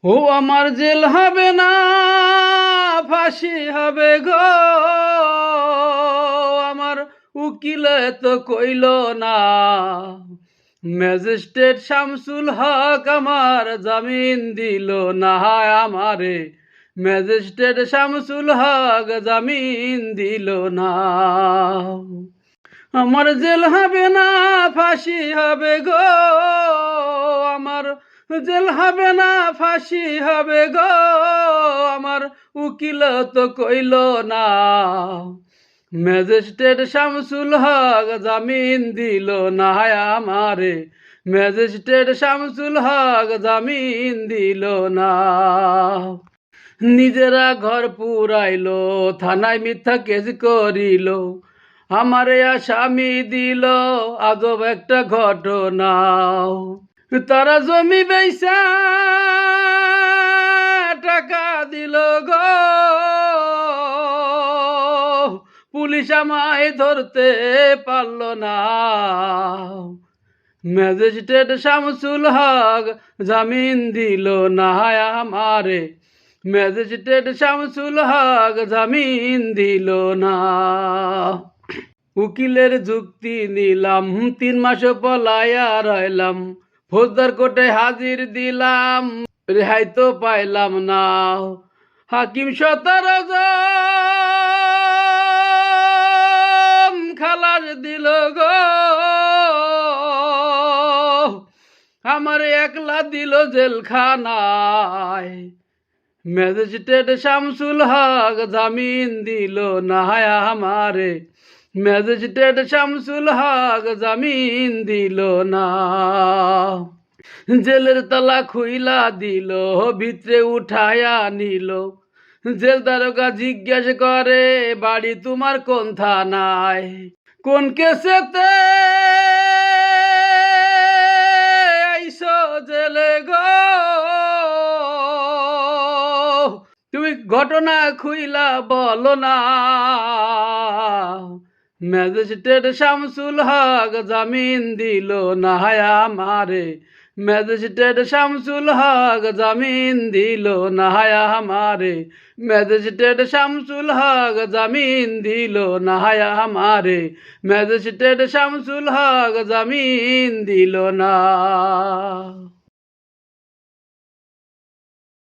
ও আমার জেল হবে না, ফাঁসি হবে গো। আমার উকিলে তো কইল না, ম্যাজিস্ট্রেট শামসুল হক আমার জামিন দিল না। আমারে ম্যাজিস্ট্রেট শামসুল হক জামিন দিল না। আমার জেল হবে না, ফাঁসি হবে গো। আমার জেল হবে না, ফাঁসি হবে গো। আমার উকিল তো কইল না, ম্যাজিস্ট্রেট শামসুল হক জামিন দিল না। আমারে ম্যাজিস্ট্রেট শামসুল হক জামিন দিল না। নিজেরা ঘর পুরাইলো, থানায় মিথ্যা কেস করিল, আমারে আসামি দিল আজব একটা ঘটনা। তারা জমি বেচা টাকা দিল গো, পুলিশ আমায় ধরতে পারল না। ম্যাজিস্ট্রেট শামসুল হক জামিন দিল না। আমারে ম্যাজিস্ট্রেট শামসুল হক জামিন দিল না। উকিলের যুক্তি নিলাম, 3 মাস পলায়া রইলাম, ফৌজদার কোর্টে হাজির দিলাম, রেহাই তো পাইলাম না। হাকিম 17 জন খালাস দিল গো, আমার একলা দিল জেলখানায়। ম্যাজিস্ট্রেট শামসুল হক জামিন দিল না। আমারে ম্যাজিস্ট্রেট শামসুল হক জামিন দিল না। জেলের তালা খুইলা দিল, ভিতরে উঠায়া নিল। জেল দারোগা জিজ্ঞাসা করে, বাড়ি তোমার কোন থানায়, কোন কেসেতে আইসো জেলে গো। তুমি ঘটনা খুইলা বলো না। ম্যাজিস্ট্রেট শামসুল হক জামিন দিল না। আমারে ম্যাজিস্ট্রেট শামসুল হক জামিন দিল না। আমারে ম্যাজিস্ট্রেট শামসুল হক জামিন দিল না। আমারে ম্যাজিস্ট্রেট শামসুল হক জামিন দিল না।